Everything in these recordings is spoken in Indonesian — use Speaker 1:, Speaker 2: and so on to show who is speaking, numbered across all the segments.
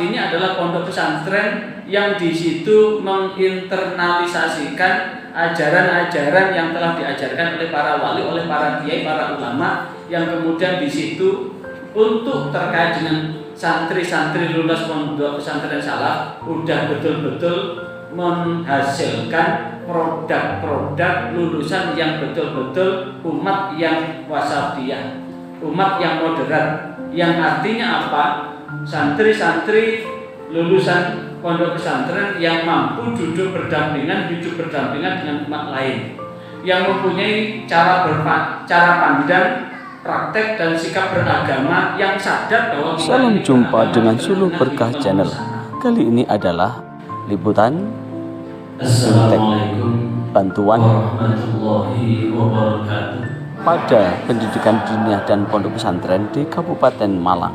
Speaker 1: ini adalah pondok pesantren yang di situ menginternalisasikan ajaran-ajaran yang telah diajarkan oleh para wali, oleh para kiai, para ulama, yang kemudian di situ untuk terkait dengan santri-santri lulus pondok pesantren salaf udah betul-betul menghasilkan produk-produk lulusan yang betul-betul umat yang wasatiyah, umat yang moderat, yang artinya apa? Santri-santri lulusan pondok pesantren yang mampu hidup berdampingan dengan umat lain, yang mempunyai cara pandang, praktek dan sikap beragama yang sadar bahwa
Speaker 2: Salam jumpa dengan Suluh Berkah Channel. Kali ini adalah liputan bantuan pada pendidikan diniyah dan pondok pesantren di Kabupaten Malang.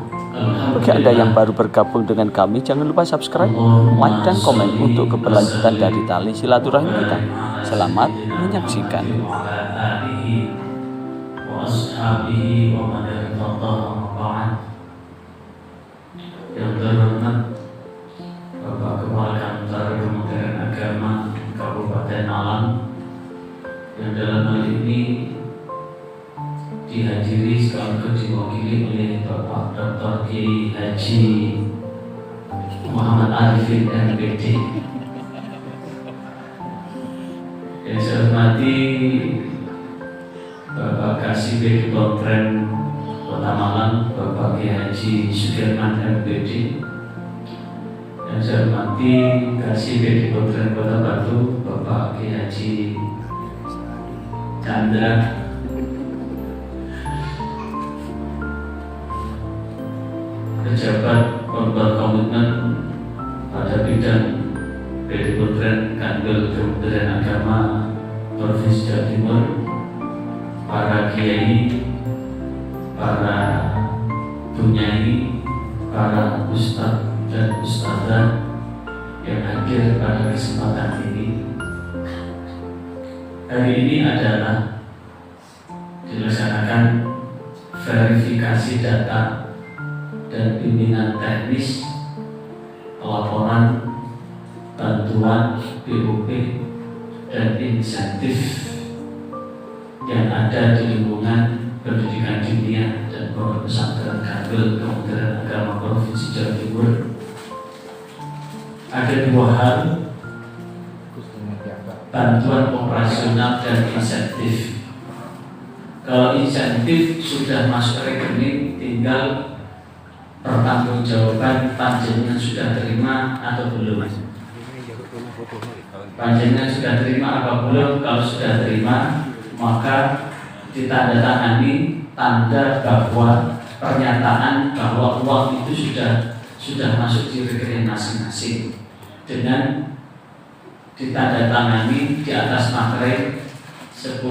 Speaker 2: Bagi Anda yang baru bergabung dengan kami, jangan lupa subscribe, like, dan komen untuk keberlanjutan dari tali silaturahmi kita. Selamat menyaksikan.
Speaker 1: Yang terhormat Bapak Kepala Kantor Kementerian Agama Kabupaten Malang, yang dalam hal ini dihadiri sekaligus diwakili oleh Bapak Dr. Kiai Haji Muhammad Arifin MPD. Yang saya hormati Bapak Kasih Bedi Kontren Kota Malang, Bapak Kiai Haji Sudirman MPD. Yang saya hormati Kasih Bedi Kontren Kota Batu, Bapak Kiai Haji Chandra. Pejabat pembuat komitmen pada bidang Bedi Kontren Kanwil Kementerian Agama Provinsi Jawa Timur, para kiai, para bunyai, para ustadz dan ustadzah yang hadir pada kesempatan ini. Hari ini adalah dilaksanakan verifikasi data dan bimbingan teknis pelaporan bantuan BOP dan insentif yang ada di lingkungan pendidikan diniyah dan pondok pesantren Kanwil Kementerian Agama Provinsi Jawa Timur. Ada dua hal, bantuan operasional dan insentif. Kalau insentif sudah masuk rekening, tinggal pertanggungjawaban panjenengan sudah terima atau belum. Panjenengan sudah terima apa belum? Kalau sudah terima, maka ditandatangani tanda bahwa pernyataan bahwa uang itu sudah masuk di rekening masing-masing dengan ditandatangani di atas materai 10.000,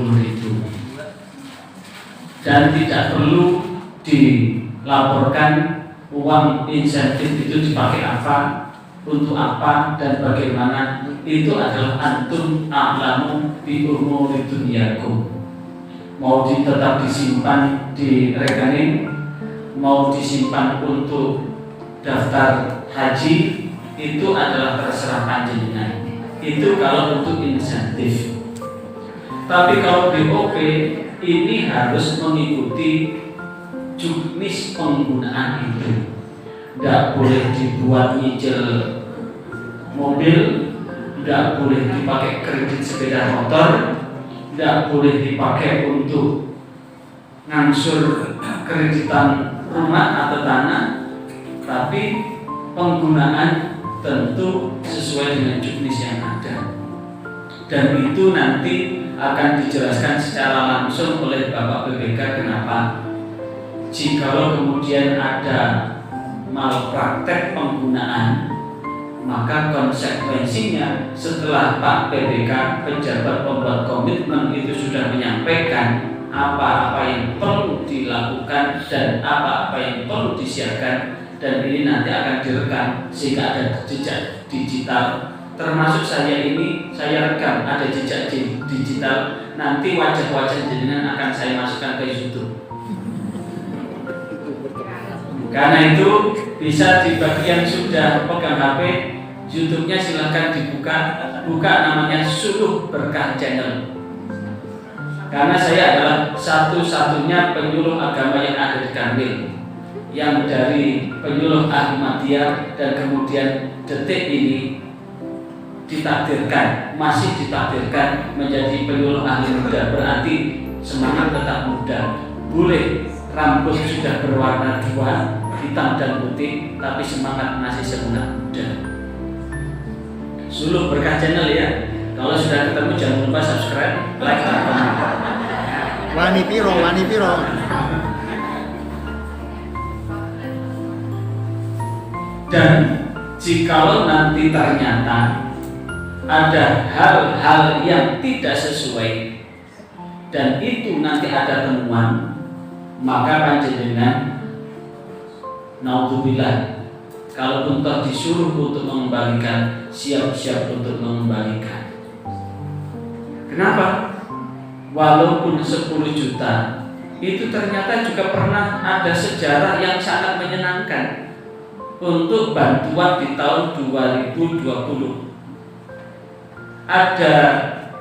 Speaker 1: dan tidak perlu dilaporkan uang insentif itu dipakai apa, untuk apa, dan bagaimana. Itu adalah antum a'lamu bi umuri dunyakum. Mau tetap disimpan di rekening, mau disimpan untuk daftar haji, itu adalah terserah panjenengan. Itu kalau untuk insentif. Tapi kalau BOP ini harus mengikuti juknis penggunaan itu. Tidak boleh dibuat nyicil mobil, tidak boleh dipakai kredit sepeda motor, tidak boleh dipakai untuk ngangsur kreditan rumah atau tanah, tapi penggunaan tentu sesuai dengan juknis yang ada. Dan itu nanti akan dijelaskan secara langsung oleh Bapak BPK kenapa. Jikalau kemudian ada malpraktek penggunaan, maka konsekuensinya setelah Pak BPK, pejabat pembuat komitmen, itu sudah menyampaikan apa-apa yang perlu dilakukan dan apa-apa yang perlu disiapkan, dan ini nanti akan direkam sehingga ada jejak digital. Termasuk saya ini, saya rekam ada jejak digital. Nanti wajah-wajah jenengan akan saya masukkan ke YouTube. Karena itu bisa di bagian sudah pegang HP, YouTube-nya silahkan buka namanya Suluh Berkah Channel. Karena saya adalah satu-satunya penyuluh agama yang ada di Kanwil, yang dari penyuluh Ahmadiyah dan kemudian detik ini masih ditakdirkan menjadi penyuluh ahli muda. Berarti semangat tetap muda. Boleh rambut sudah berwarna dua, hitam dan putih, tapi semangat masih semangat muda. Suluh Berkah Channel ya. Kalau sudah ketemu jangan lupa subscribe, like, dan komen.
Speaker 3: Wani piro.
Speaker 1: Dan jikalau nanti ternyata ada hal-hal yang tidak sesuai dan itu nanti ada temuan, maka panjenengan naudzubillah, kalaupun toh disuruh untuk mengembalikan, siap-siap untuk mengembalikan. Kenapa? Walaupun 10 juta itu ternyata juga pernah ada sejarah yang sangat menyenangkan untuk bantuan di tahun 2020. Ada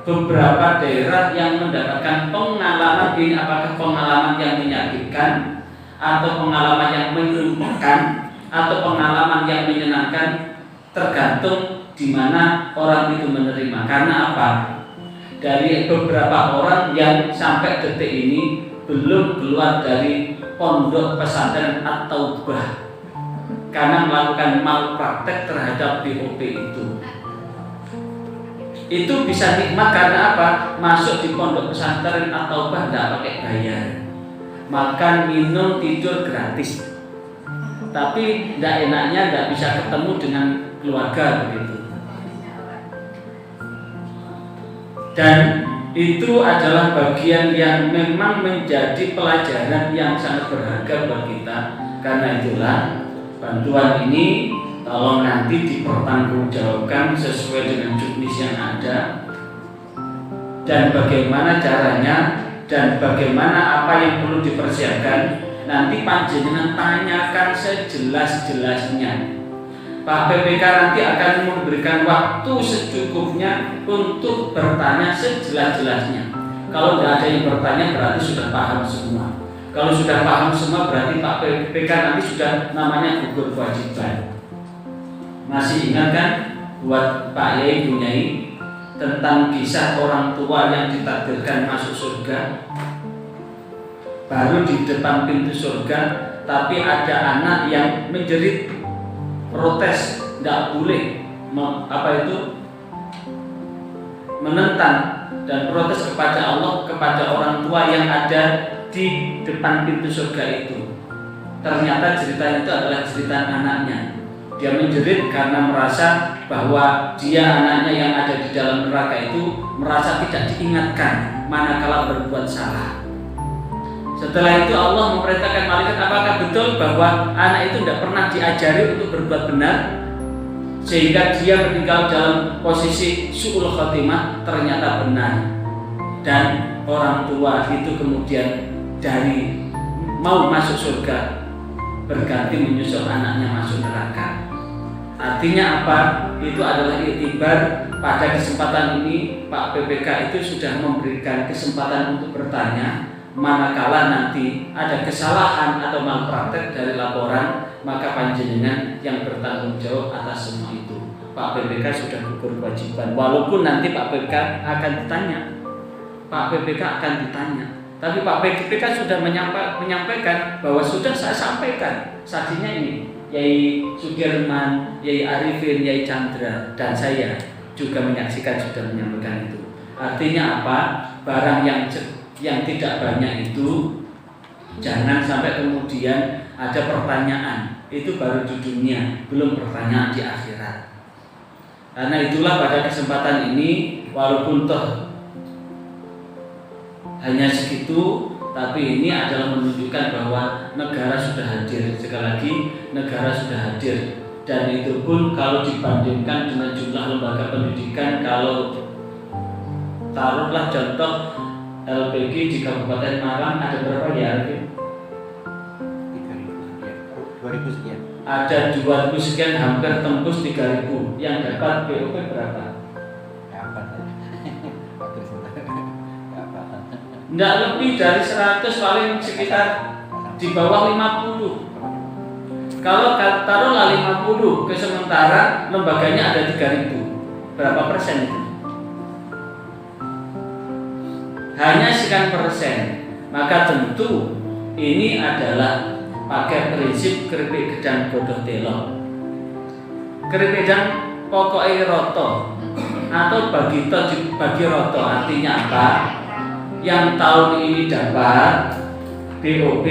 Speaker 1: beberapa daerah yang mendapatkan pengalaman ini, apakah pengalaman yang menyakitkan atau pengalaman yang menyenangkan atau pengalaman yang menyenangkan, tergantung di mana orang itu menerima. Karena apa? Dari beberapa orang yang sampai detik ini belum keluar dari pondok pesantren At-Taubah karena melakukan malpraktek terhadap BOP itu bisa nikmat karena apa? Masuk di pondok pesantren At-Taubah tidak pakai bayar, makan, minum, tidur gratis, tapi tidak enaknya tidak bisa ketemu dengan keluarga begitu. Dan itu adalah bagian yang memang menjadi pelajaran yang sangat berharga buat kita. Karena itulah bantuan ini tolong nanti dipertanggungjawabkan sesuai dengan juknis yang ada, dan bagaimana caranya dan bagaimana apa yang perlu dipersiapkan. Nanti panjenengan tanyakan sejelas-jelasnya. Pak PPK nanti akan memberikan waktu secukupnya untuk bertanya sejelas-jelasnya. Kalau tidak ada yang bertanya berarti sudah paham semua. Kalau sudah paham semua berarti Pak PPK nanti sudah namanya gugur kewajiban. Masih ingat kan buat Pak Yai Bu Nyai tentang kisah orang tua yang ditakdirkan masuk surga? Baru di depan pintu surga, tapi ada anak yang menjerit, protes, tidak boleh menentang dan protes kepada Allah, kepada orang tua yang ada di depan pintu surga itu. Ternyata cerita itu adalah cerita anaknya. Dia menjerit karena merasa bahwa dia, anaknya yang ada di dalam neraka itu, merasa tidak diingatkan manakala berbuat salah. Setelah itu Allah memerintahkan malaikat, apakah betul bahwa anak itu tidak pernah diajari untuk berbuat benar sehingga dia meninggal dalam posisi su'ul khotimah? Ternyata benar. Dan orang tua itu kemudian dari mau masuk surga berganti menyusul anaknya masuk neraka. Artinya apa? Itu adalah iktibar. Pada kesempatan ini Pak PPK itu sudah memberikan kesempatan untuk bertanya. Manakala nanti ada kesalahan atau malpraktek dari laporan, maka panjenengan yang bertanggung jawab atas semua itu. Pak PPK sudah gugur kewajiban. Walaupun nanti Pak PPK akan ditanya, tapi Pak PPK sudah menyampaikan bahwa sudah saya sampaikan. Saksinya ini Yai Sudirman, Yai Arifin, Yai Chandra, dan saya juga menyaksikan sudah menyampaikan itu. Artinya apa? Barang yang tidak banyak itu jangan sampai kemudian ada pertanyaan, itu baru di dunia, belum pertanyaan di akhirat. Karena itulah pada kesempatan ini, walaupun toh hanya segitu, tapi ini adalah menunjukkan bahwa negara sudah hadir. Sekali lagi, negara sudah hadir, dan itu pun kalau dibandingkan dengan jumlah lembaga pendidikan, kalau taruhlah contoh LPG di Kabupaten Malang ada berapa ya?
Speaker 3: 2000 sekian.
Speaker 1: Ada 2000 sekian, hampir tembus 3000. Yang dapat BOP berapa?
Speaker 3: Ya apa?
Speaker 1: Nggak lebih dari 100, paling sekitar di bawah 50. Kalau taruhlah 50, sementara lembaganya ada 3000. Berapa persen itu? Hanya sekian persen. Maka tentu ini adalah pakai prinsip keripik gedang bodoh telo. Keripik gedang pokoknya roto atau bagi roto, artinya apa? Yang tahun ini dapat BOP,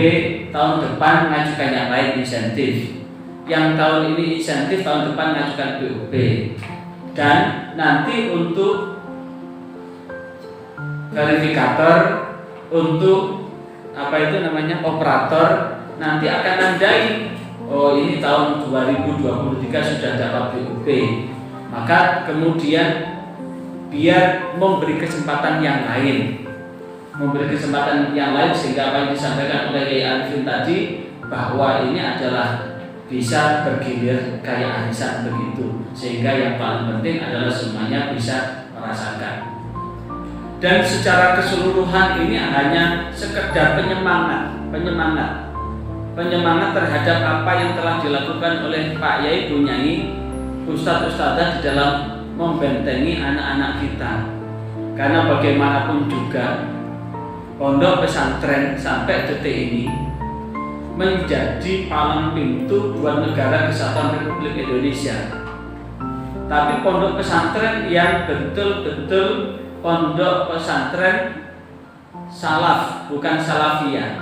Speaker 1: tahun depan mengajukan yang lain insentif. Yang tahun ini insentif, tahun depan mengajukan BOP. Dan nanti untuk verifikator, untuk apa itu namanya, operator, nanti akan nandai, oh ini tahun 2023 sudah dapat BOP. Maka kemudian biar memberi kesempatan yang lain, sehingga apa yang disampaikan oleh Kiai Arifin tadi, bahwa ini adalah bisa bergilir kayak arisan begitu, sehingga yang paling penting adalah semuanya bisa merasakan. Dan secara keseluruhan ini hanya sekedar penyemangat terhadap apa yang telah dilakukan oleh Pak Yai, Bu Nyai, Ustadz-ustadzah di dalam membentengi anak-anak kita. Karena bagaimanapun juga pondok pesantren sampai detik ini menjadi palang pintu buat negara kesatuan Republik Indonesia. Tapi pondok pesantren yang betul-betul pondok pesantren salaf, bukan salafiyah.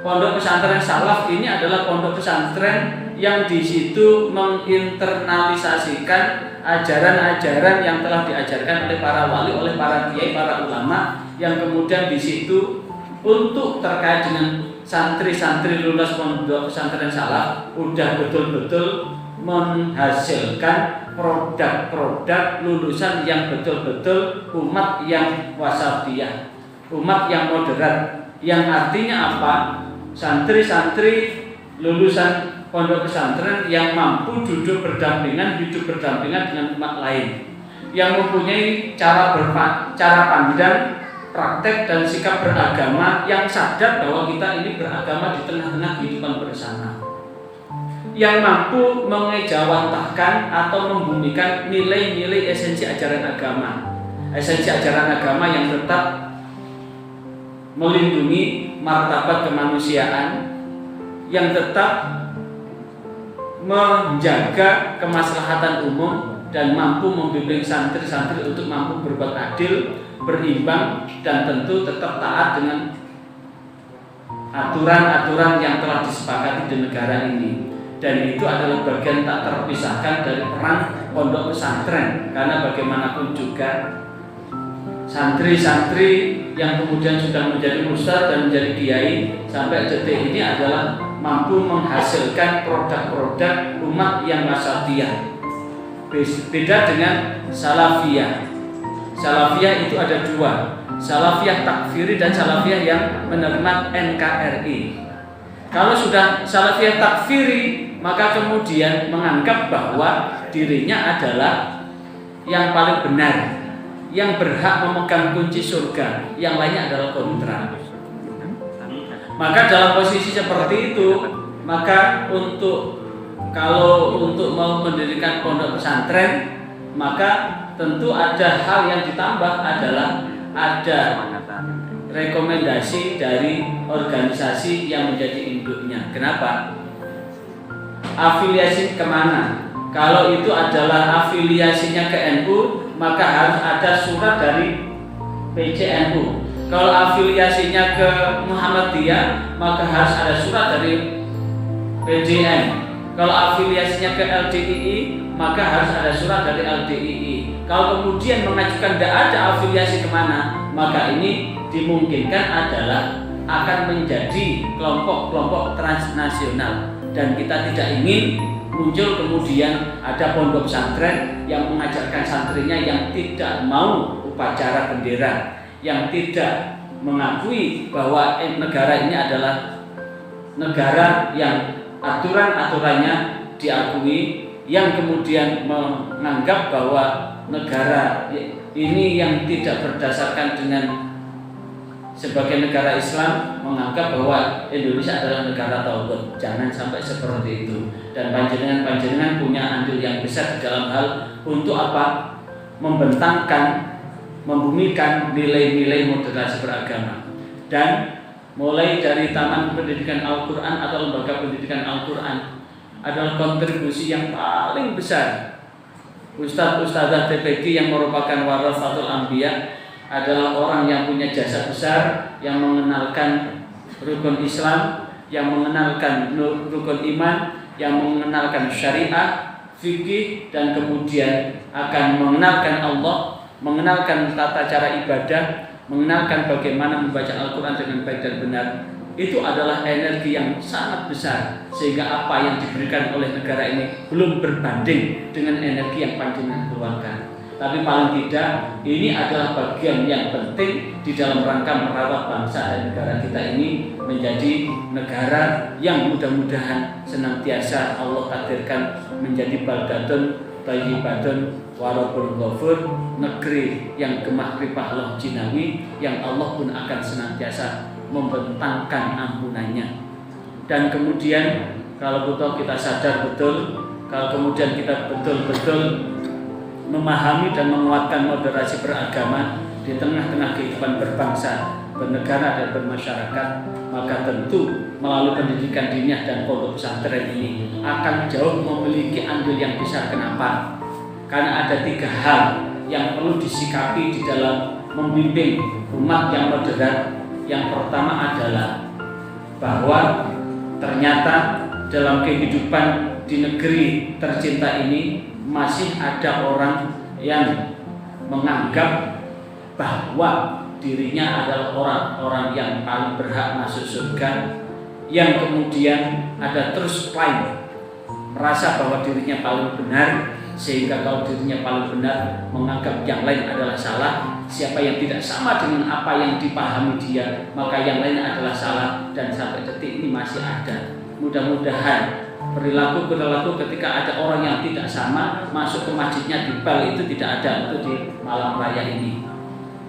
Speaker 1: Pondok pesantren salaf ini adalah pondok pesantren yang di situ menginternalisasikan ajaran-ajaran yang telah diajarkan oleh para wali, oleh para kiai, para ulama, yang kemudian di situ untuk terkait dengan santri-santri lulus pondok pesantren salaf udah betul-betul menghasilkan produk-produk lulusan yang betul-betul umat yang wasatiyah, umat yang moderat, yang artinya apa? Santri-santri lulusan pondok pesantren yang mampu hidup berdampingan dengan umat lain, yang mempunyai cara pandang, praktek dan sikap beragama, yang sadar bahwa kita ini beragama di tengah-tengah kehidupan bersama, yang mampu mengejawantahkan atau membumikan nilai-nilai esensi ajaran agama yang tetap melindungi martabat kemanusiaan, yang tetap menjaga kemaslahatan umum, dan mampu membimbing santri-santri untuk mampu berbuat adil, berimbang, dan tentu tetap taat dengan aturan-aturan yang telah disepakati di negara ini. Dan itu adalah bagian tak terpisahkan dari peran pondok pesantren, karena bagaimanapun juga santri-santri yang kemudian sudah menjadi ustadz dan menjadi kiai sampai detik ini adalah mampu menghasilkan produk-produk umat yang wasatiyah. Beda dengan salafiyah. Salafiyah itu ada dua, salafiyah takfiri dan salafiyah yang menerima NKRI. Kalau sudah salafiyah takfiri, maka kemudian menganggap bahwa dirinya adalah yang paling benar, yang berhak memegang kunci surga, yang lainnya adalah kontra. Maka dalam posisi seperti itu, maka kalau untuk mau mendirikan pondok pesantren, maka tentu ada hal yang ditambah, adalah ada rekomendasi dari organisasi yang menjadi induknya. Kenapa? Afiliasi kemana? Kalau itu adalah afiliasinya ke NU, maka harus ada surat dari PCNU. Kalau afiliasinya ke Muhammadiyah, maka harus ada surat dari PJN. Kalau afiliasinya ke LDII, maka harus ada surat dari LDII. Kalau kemudian mengajukan tidak ada afiliasi kemana, maka ini dimungkinkan adalah akan menjadi kelompok-kelompok transnasional. Dan kita tidak ingin muncul kemudian ada pondok pesantren yang mengajarkan santrinya yang tidak mau upacara bendera, yang tidak mengakui bahwa negara ini adalah negara yang aturan-aturannya diakui, yang kemudian menganggap bahwa negara ini yang tidak berdasarkan dengan sebagai negara Islam menganggap bahwa Indonesia adalah negara tauhid. Jangan sampai seperti itu. Dan panjenengan punya andil yang besar di dalam hal untuk apa? Membentangkan, membumikan nilai-nilai moderasi beragama. Dan mulai dari Taman Pendidikan Al-Quran atau Lembaga Pendidikan Al-Quran adalah kontribusi yang paling besar. Ustadz-ustadzah TPQ yang merupakan warasatul anbiya adalah orang yang punya jasa besar, yang mengenalkan rukun Islam, yang mengenalkan rukun iman, yang mengenalkan syariat, fikih, dan kemudian akan mengenalkan Allah, mengenalkan tata cara ibadah, mengenalkan bagaimana membaca Al-Quran dengan baik dan benar. Itu adalah energi yang sangat besar, sehingga apa yang diberikan oleh negara ini belum berbanding dengan energi yang panjenengan keluarkan. Tapi paling tidak, ini adalah bagian yang penting di dalam rangka merawat bangsa dan negara kita ini menjadi negara yang mudah-mudahan senantiasa Allah takdirkan menjadi baldatun thayyibatun warabul ghafur, negeri yang gemah ripah Allah jinawi, yang Allah pun akan senantiasa membentangkan ampunannya. Dan kemudian kalau kita sadar betul, kalau kemudian kita betul-betul memahami dan menguatkan moderasi beragama di tengah-tengah kehidupan berbangsa, bernegara dan bermasyarakat, maka tentu melalui pendidikan diniyah dan pondok pesantren ini akan jauh memiliki andil yang besar. Kenapa? Karena ada 3 hal yang perlu disikapi di dalam membimbing umat yang moderat. Yang pertama adalah bahwa ternyata dalam kehidupan di negeri tercinta ini masih ada orang yang menganggap bahwa dirinya adalah orang-orang yang paling berhak masuk surga, yang kemudian ada terus klaim merasa bahwa dirinya paling benar, sehingga kalau dirinya paling benar menganggap yang lain adalah salah. Siapa yang tidak sama dengan apa yang dipahami dia, maka yang lain adalah salah. Dan sampai detik ini masih ada. Mudah-mudahan perilaku ketika ada orang yang tidak sama masuk ke masjidnya di bal itu tidak ada untuk di malam raya ini.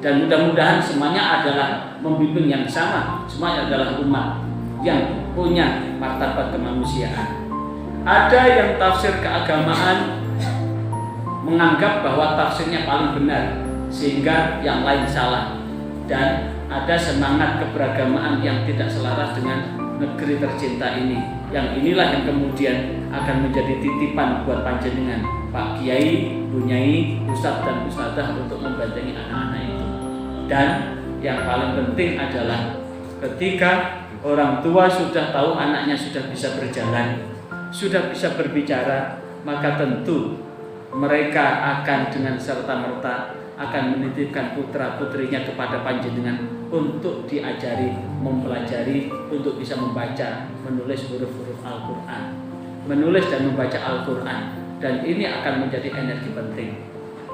Speaker 1: Dan mudah-mudahan semuanya adalah membimbing yang sama, semuanya adalah umat yang punya martabat kemanusiaan. Ada yang tafsir keagamaan menganggap bahwa tafsirnya paling benar sehingga yang lain salah, dan ada semangat keberagamaan yang tidak selaras dengan negeri tercinta ini. Yang inilah yang kemudian akan menjadi titipan buat panjenengan Pak Kiai, Bu Nyai, Ustadz dan Ustadzah untuk membentengi anak-anak itu. Dan yang paling penting adalah ketika orang tua sudah tahu anaknya sudah bisa berjalan, sudah bisa berbicara, maka tentu mereka akan dengan serta-merta akan menitipkan putra-putrinya kepada panjenengan untuk diajari, mempelajari, untuk bisa membaca, menulis huruf-huruf Al-Quran, menulis dan membaca Al-Quran. Dan ini akan menjadi energi penting.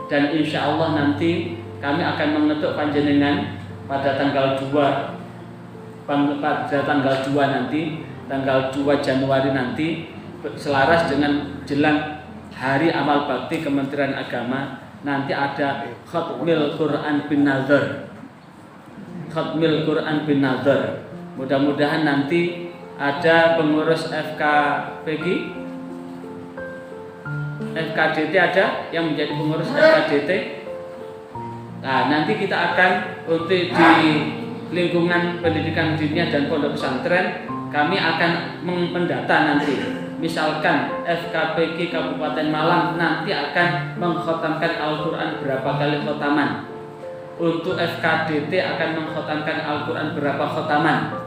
Speaker 1: Dan insya Allah nanti kami akan mengetuk panjenengan pada tanggal 2 nanti, tanggal 2 Januari nanti, selaras dengan jelang Hari Amal Bakti Kementerian Agama. Nanti ada Khatmil Quran bin Nazar. Khatmil Quran bin Nazar. Mudah-mudahan nanti ada pengurus FKDT ada yang menjadi pengurus FKDT. Nah, nanti kita akan untuk di lingkungan pendidikan diniyah dan pondok pesantren, kami akan mendata nanti. Misalkan FKPK Kabupaten Malang nanti akan mengkhotamkan Al-Quran berapa kali khotaman. Untuk FKDT akan mengkhotamkan Al-Quran berapa khotaman.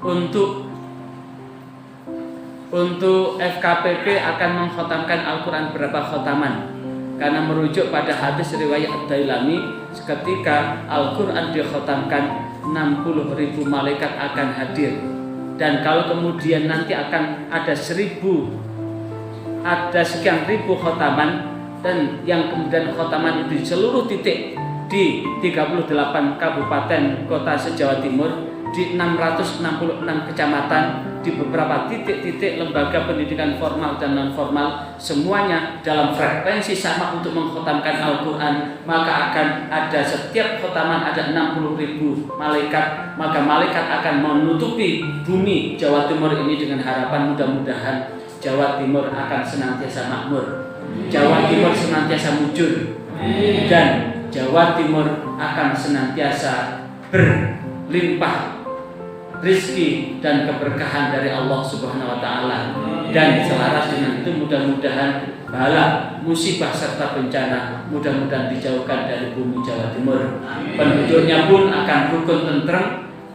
Speaker 1: Untuk FKPP akan mengkhotamkan Al-Quran berapa khotaman. Karena merujuk pada hadis riwayat Ad-Dailami, ketika Al-Quran dikhotamkan 60.000 malaikat akan hadir. Dan kalau kemudian nanti akan ada sekian ribu khotaman, dan yang kemudian khotaman itu di seluruh titik di 38 kabupaten kota se-Jawa Timur, di 666 kecamatan, di beberapa titik-titik lembaga pendidikan formal dan non formal semuanya dalam frekuensi sama untuk mengkhotamkan Al-Quran, maka akan ada setiap khotaman ada 60.000 malaikat, maka malaikat akan menutupi bumi Jawa Timur ini dengan harapan mudah-mudahan Jawa Timur akan senantiasa makmur, Jawa Timur senantiasa mujur, dan Jawa Timur akan senantiasa berlimpah rizki dan keberkahan dari Allah Subhanahu wa Ta'ala. Dan selaras dengan itu mudah-mudahan bala, musibah serta bencana mudah-mudahan dijauhkan dari bumi Jawa Timur. Penduduknya pun akan rukun tentrem,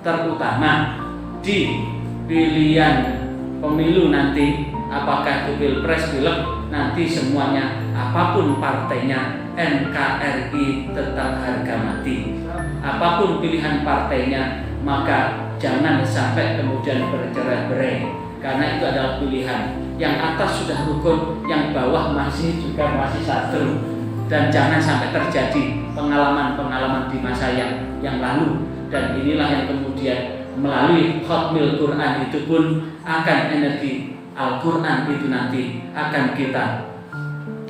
Speaker 1: terutama di pilihan pemilu nanti, apakah itu pilpres, pilek, nanti semuanya apapun partainya, NKRI tetap harga mati. Apapun pilihan partainya, maka jangan sampai kemudian bercerai-berai, karena itu adalah pilihan. Yang atas sudah rukun, yang bawah masih masih satu. Dan jangan sampai terjadi pengalaman-pengalaman di masa yang lalu. Dan inilah yang kemudian melalui Khatmil Quran itu pun akan energi Al-Quran itu nanti akan kita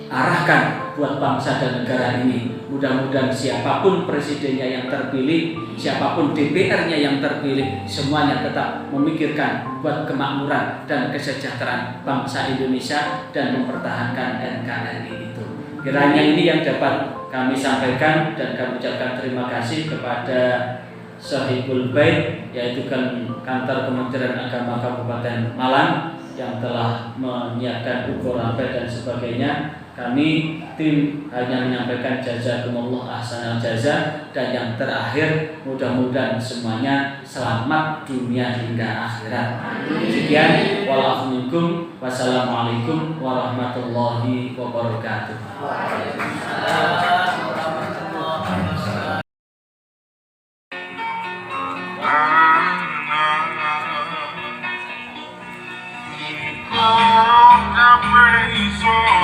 Speaker 1: arahkan buat bangsa dan negara ini. Mudah-mudahan siapapun presidennya yang terpilih, siapapun DPR-nya yang terpilih, semuanya tetap memikirkan buat kemakmuran dan kesejahteraan bangsa Indonesia dan mempertahankan NKRI itu. Kiranya ini yang dapat kami sampaikan, dan kami ucapkan terima kasih kepada Sahibul Bait, yaitu kantor Kementerian Agama Kabupaten Malang yang telah menyiapkan ukur rapat dan sebagainya. Kami tim hanya menyampaikan jazakumullah ahsanal jaza, dan yang terakhir mudah-mudahan semuanya selamat dunia hingga akhirat. Sekian, walaupun wassalamualaikum warahmatullahi wabarakatuh.
Speaker 4: Praise